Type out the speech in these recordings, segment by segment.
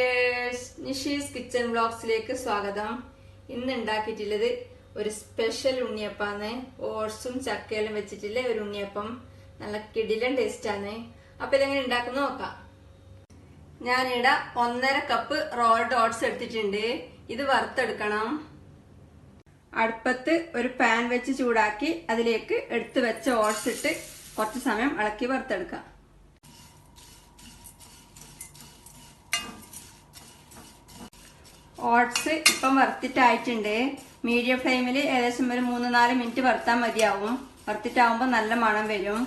Dears Nishi's kitchen വ്ലോഗ്സിലേക്ക് സ്വാഗതം. ഇന്ന് ഉണ്ടാക്കിയിട്ടുള്ളത് ഒരു സ്പെഷ്യൽ ഉണ്ണിയപ്പാണ്. ഓട്സും ചക്കയെല്ലാം വെച്ചിട്ടുള്ള ഒരു ഉണ്ണിയപ്പം. നല്ല കിടിലൻ ടേസ്റ്റ് ആണ്. അപ്പൊ ഇതെങ്ങനെ ഉണ്ടാക്കുന്ന നോക്കാം. ഞാനിവിടെ 1.5 കപ്പ് റോൾഡ് ഓട്സ് എടുത്തിട്ടുണ്ട്. ഇത് വറുത്തെടുക്കണം. അടുപ്പത്ത് ഒരു പാൻ വെച്ച് ചൂടാക്കി അതിലേക്ക് എടുത്തു വെച്ച ഓട്സ് ഇട്ട് കുറച്ച് സമയം ഇളക്കി വറുത്തെടുക്കാം. ഓട്സ് ഇപ്പം വറുത്തിട്ടായിട്ടുണ്ട്. മീഡിയം ഫ്ലെയിമിൽ ഏകദേശം ഒരു 3-4 മിനിറ്റ് വറുത്താൽ മതിയാവും. വറുത്തിട്ടാവുമ്പോൾ നല്ല മണം വരും.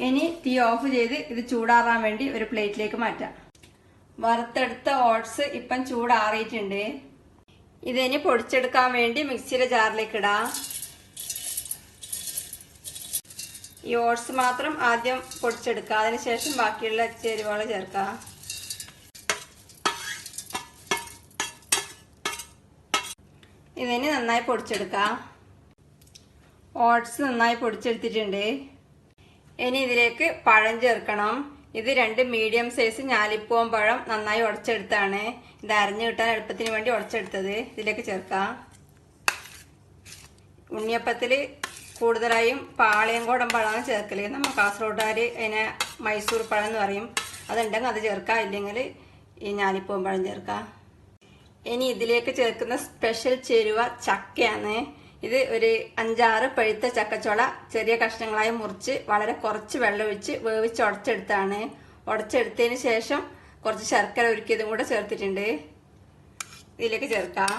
ഇനി തീ ഓഫ് ചെയ്ത് ഇത് ചൂടാറാൻ വേണ്ടി ഒരു പ്ലേറ്റിലേക്ക് മാറ്റാം. വറുത്തെടുത്ത ഓട്സ് ഇപ്പം ചൂടാറിയിട്ടുണ്ട്. ഇതിനി പൊടിച്ചെടുക്കാൻ വേണ്ടി മിക്സിയുടെ ജാറിലേക്ക് ഇടാം. ഈ ഓട്സ് മാത്രം ആദ്യം പൊടിച്ചെടുക്കുക. അതിനുശേഷം ബാക്കിയുള്ള ചേരുവകൾ ചേർക്കാം. ഇതിന് നന്നായി പൊടിച്ചെടുക്കാം. ഓട്സ് നന്നായി പൊടിച്ചെടുത്തിട്ടുണ്ട്. ഇനി ഇതിലേക്ക് പഴം ചേർക്കണം. ഇത് 2 മീഡിയം സൈസ് ഞാലിപ്പൂവൻ പഴം നന്നായി ഉടച്ചെടുത്താണ്. ഇത് അരിഞ്ഞു കിട്ടാൻ എളുപ്പത്തിന് വേണ്ടി ഉടച്ചെടുത്തത് ഇതിലേക്ക് ചേർക്കാം. ഉണ്ണിയപ്പത്തിൽ കൂടുതലായും പാളയംകോടൻ പഴമാണ് ചേർക്കല്. നമ്മൾ കാസർഗോഡുകാർ അതിനെ മൈസൂർ പഴം എന്ന് പറയും. അതുണ്ടെങ്കിൽ അത് ചേർക്കാം, ഇല്ലെങ്കിൽ ഈ ഞാലിപ്പൂവൻ പഴം ചേർക്കാം. ഇനി ഇതിലേക്ക് ചേർക്കുന്ന സ്പെഷ്യൽ ചേരുവ ചക്കയാണ്. ഇത് ഒരു 5-6 പഴുത്ത ചക്കച്ചോള ചെറിയ കഷ്ണങ്ങളായി മുറിച്ച് വളരെ കുറച്ച് വെള്ളം ഒഴിച്ച് വേവിച്ച് ഉടച്ചെടുത്താണ്. ഉടച്ചെടുത്തതിന് ശേഷം കുറച്ച് ശർക്കര ഉരുക്കിയതും കൂടെ ചേർത്തിട്ടുണ്ട്. ഇതിലേക്ക് ചേർക്കാം.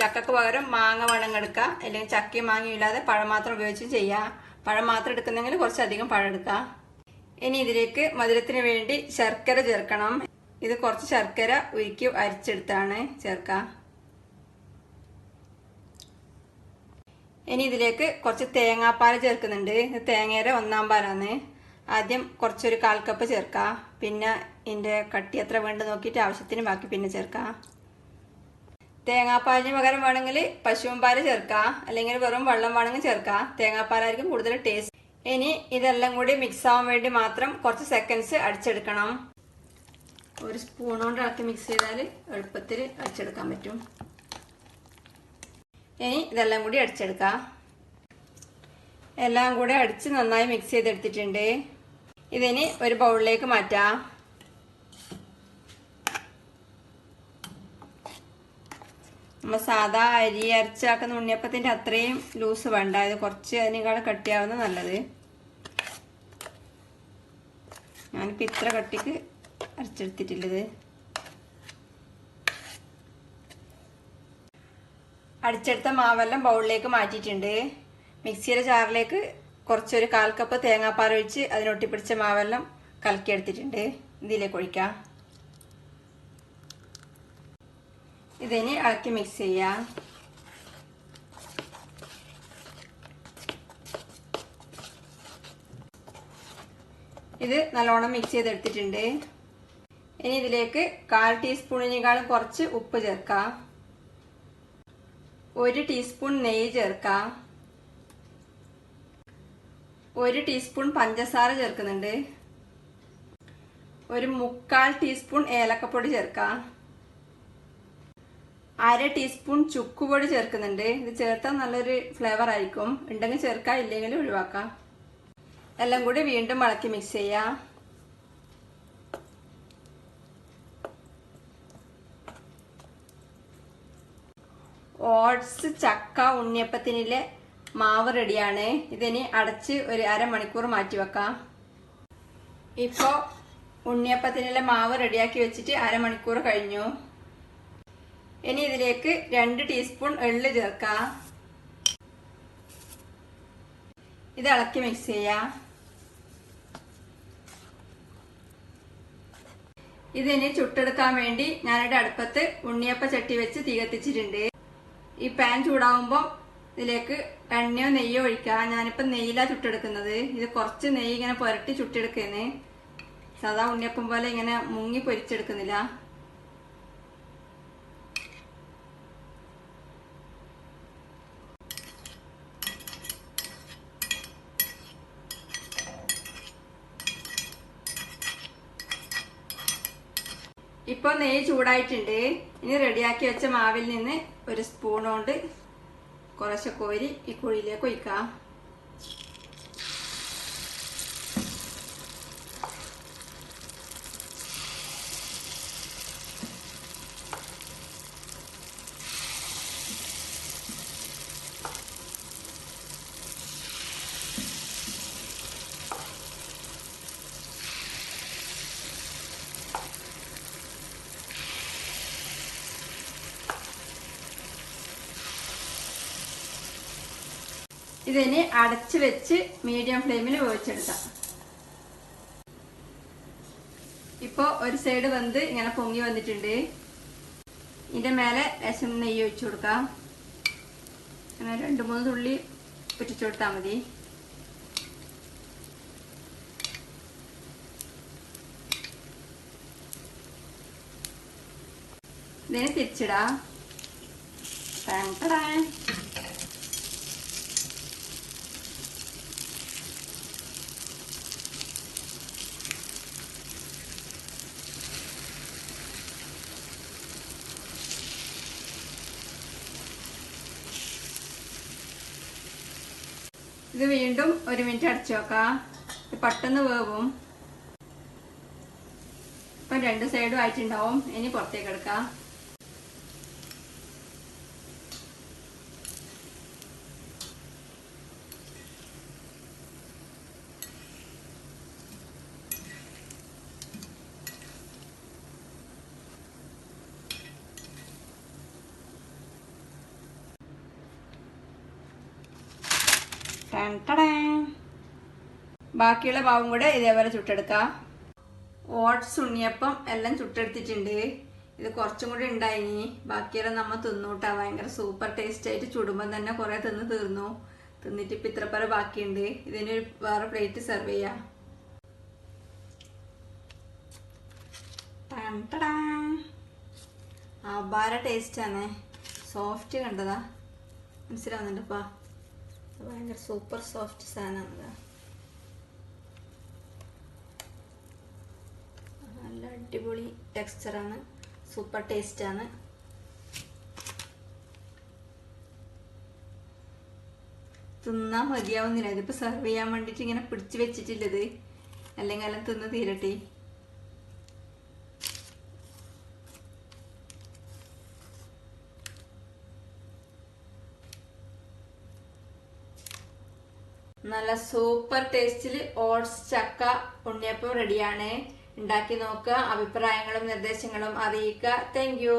ചക്കക്ക് പകരം മാങ്ങ വേണമെങ്കിൽ എടുക്കാം, അല്ലെങ്കിൽ ചക്കയും മാങ്ങയും ഇല്ലാതെ പഴം മാത്രം ഉപയോഗിച്ചും ചെയ്യാം. പഴം മാത്രം എടുക്കുന്നെങ്കിൽ കുറച്ചധികം പഴം എടുക്കാം. ഇനി ഇതിലേക്ക് മധുരത്തിന് വേണ്ടി ശർക്കര ചേർക്കണം. ഇത് കുറച്ച് ശർക്കര ഉരുക്കി അരിച്ചെടുത്താണ് ചേർക്കാം. ഇനി ഇതിലേക്ക് കുറച്ച് തേങ്ങാപ്പാൽ ചേർക്കുന്നുണ്ട്. ഇത് തേങ്ങയുടെ 1-ാം പാലാണ്. ആദ്യം കുറച്ചൊരു 1/4 കപ്പ് ചേർക്കാം. പിന്നെ ഇതിൻ്റെ കട്ടി എത്ര വേണ്ട നോക്കിയിട്ട് ആവശ്യത്തിന് ബാക്കി പിന്നെ ചേർക്കാം. തേങ്ങാപ്പാലിന് പകരം വേണമെങ്കിൽ പശുവും പാൽ ചേർക്കാം, അല്ലെങ്കിൽ വെറും വെള്ളം വേണമെങ്കിൽ ചേർക്കാം. തേങ്ങാപ്പാലായിരിക്കും കൂടുതൽ ടേസ്റ്റ്. ഇനി ഇതെല്ലാം കൂടി മിക്സ് ആവാൻ വേണ്ടി മാത്രം കുറച്ച് സെക്കൻഡ്സ് അടിച്ചെടുക്കണം. ഒരു സ്പൂൺ കൊണ്ട് ഇളക്കി മിക്സ് ചെയ്താൽ എളുപ്പത്തിൽ അടിച്ചെടുക്കാൻ പറ്റും. ഇനി ഇതെല്ലാം കൂടി അടിച്ചെടുക്കാം. എല്ലാം കൂടി അടിച്ച് നന്നായി മിക്സ് ചെയ്തെടുത്തിട്ടുണ്ട്. ഇതിനി ഒരു ബൗളിലേക്ക് മാറ്റാം. നമ്മൾ സാധാ അരി അരച്ചാക്കുന്ന ഉണ്ണിയപ്പത്തിൻ്റെ അത്രയും ലൂസ് വേണ്ട. ഇത് കുറച്ച് അതിനേക്കാൾ കട്ടിയാവുന്ന നല്ലത്. ഞാനിപ്പോൾ ഇത്ര കട്ടിക്ക് അരച്ചെടുത്തിട്ടുള്ളത്. അടിച്ചെടുത്ത മാവെല്ലാം ബൗളിലേക്ക് മാറ്റിയിട്ടുണ്ട്. മിക്സിയുടെ ജാറിലേക്ക് കുറച്ചൊരു 1/4 കപ്പ് തേങ്ങാപ്പാൽ ഒഴിച്ച് അതിനൊട്ടിപ്പിടിച്ച മാവെല്ലാം കലക്കിയെടുത്തിട്ടുണ്ട്. ഇതിലേക്ക് ഒഴിക്കാം. ഇതിനി ഇളക്കി മിക്സ് ചെയ്യാം. ഇത് നല്ലോണം മിക്സ് ചെയ്തെടുത്തിട്ടുണ്ട്. ഇനി ഇതിലേക്ക് 1/4 ടീസ്പൂണിനേക്കാളും കുറച്ച് ഉപ്പ് ചേർക്കാം. 1 ടീസ്പൂൺ നെയ്യ് ചേർക്കാം. 1 ടീസ്പൂൺ പഞ്ചസാര ചേർക്കുന്നുണ്ട്. 1/4 ടീസ്പൂൺ ഏലക്കപ്പൊടി ചേർക്കാം. 1/2 ടീസ്പൂൺ ചുക്കുപൊടി ചേർക്കുന്നുണ്ട്. ഇത് ചേർത്താൽ നല്ലൊരു ഫ്ലേവർ ആയിരിക്കും. ഉണ്ടെങ്കിൽ ചേർക്കാം, ഇല്ലെങ്കിൽ ഒഴിവാക്കാം. എല്ലാം കൂടി വീണ്ടും ഇളക്കി മിക്സ് ചെയ്യാം. ഓട്സ് ചക്ക ഉണ്ണിയപ്പത്തിനിലെ മാവ് റെഡിയാണ്. ഇതിനി അടച്ച് ഒരു 1/2 മണിക്കൂർ മാറ്റി വെക്കാം. ഇപ്പോൾ ഉണ്ണിയപ്പത്തിനിലെ മാവ് റെഡിയാക്കി വെച്ചിട്ട് 1/2 മണിക്കൂർ കഴിഞ്ഞു. ഇനി ഇതിലേക്ക് 2 ടീസ്പൂൺ എള്ള് ചേർക്കാം. ഇത് ഇളക്കി മിക്സ് ചെയ്യാം. ഇതിനി ചുട്ടെടുക്കാൻ വേണ്ടി ഞാനിവിടെ അടുപ്പത്ത് ഉണ്ണിയപ്പ ചട്ടി വെച്ച് തീ കത്തിച്ചിട്ടുണ്ട്. ഈ പാൻ ചൂടാവുമ്പോൾ ഇതിലേക്ക് എണ്ണയോ നെയ്യോ ഒഴിക്കാം. ഞാനിപ്പോൾ നെയ്യിലാണ് ചുട്ടെടുക്കുന്നത്. ഇത് കുറച്ച് നെയ്യ് ഇങ്ങനെ പുരട്ടി ചുട്ടെടുക്കുന്നേ. സാധാ ഉണ്ണിയപ്പം പോലെ ഇങ്ങനെ മുങ്ങി പൊരിച്ചെടുക്കുന്നില്ല. ഇപ്പൊ നെയ്യ് ചൂടായിട്ടുണ്ട്. ഇനി റെഡിയാക്കി വെച്ച മാവിൽ നിന്ന് ഒരു സ്പൂൺ കൊണ്ട് കുറച്ച് കോരി ഈ കുഴിയിലേക്ക് ഒഴിക്കാം. ഇതിനി അടച്ചു വെച്ച് മീഡിയം ഫ്ലെയിമിൽ വേവിച്ചെടുക്കാം. ഇപ്പൊ ഒരു സൈഡ് വെന്ത് ഇങ്ങനെ പൊങ്ങി വന്നിട്ടുണ്ട്. ഇതിന്റെ മേലെ ലേശം നെയ്യ് ഒഴിച്ചു കൊടുക്കാം. അങ്ങനെ 2-3 തുള്ളി ഒറ്റിച്ചു കൊടുത്താൽ മതി. ഇതിനെ തിരിച്ചിടാം. ഇത് വീണ്ടും 1 മിനിറ്റ് അടച്ചു വെക്കാം. ഇത് പെട്ടെന്ന് വേവും. ഇപ്പം 2 സൈഡും ആയിട്ടുണ്ടാവും. ഇനി പുറത്തേക്ക് എടുക്കാം. ബാക്കിയുള്ള മാവും കൂടെ ഇതേപോലെ ചുട്ടെടുക്കാം. ഓട്സ് ഉണ്ണിയപ്പം എല്ലാം ചുട്ടെടുത്തിട്ടുണ്ട്. ഇത് കുറച്ചും കൂടി ഉണ്ടായിനി. ബാക്കിയെല്ലാം നമ്മൾ തിന്നൂട്ടാ. ഭയങ്കര സൂപ്പർ ടേസ്റ്റ് ആയിട്ട് ചുടുമ്പം തന്നെ കുറെ തിന്ന് തീർന്നു. തിന്നിട്ട് ഇപ്പം ഇത്രപ്പറ ബാക്കിയുണ്ട്. ഇതിനൊരു വേറെ പ്ലേറ്റ് സെർവ് ചെയ്യാം. അപാര ടേസ്റ്റാണ്. സോഫ്റ്റ് കണ്ടതാ മനസ്സിലാവുന്നുണ്ടപ്പാ. ഭയങ്കര സൂപ്പർ സോഫ്റ്റ് സാധനമാണ്. നല്ല അടിപൊളി ടെക്സ്ചറാണ്. സൂപ്പർ ടേസ്റ്റാണ്. തിന്നാൻ മതിയാവുന്നില്ല. ഇതിപ്പോൾ സെർവ് ചെയ്യാൻ വേണ്ടിയിട്ട് ഇങ്ങനെ പിടിച്ചു വെച്ചിട്ടില്ലത്. അല്ലെങ്കിൽ എല്ലാം തിന്ന് തീരട്ടെ. നല്ല സൂപ്പർ ടേസ്റ്റിൽ ഓട്സ് ചക്ക ഉണ്ണിയപ്പം റെഡിയാണ്. ഉണ്ടാക്കി നോക്കുക. അഭിപ്രായങ്ങളും നിർദ്ദേശങ്ങളും അറിയിക്കുക. Thank you.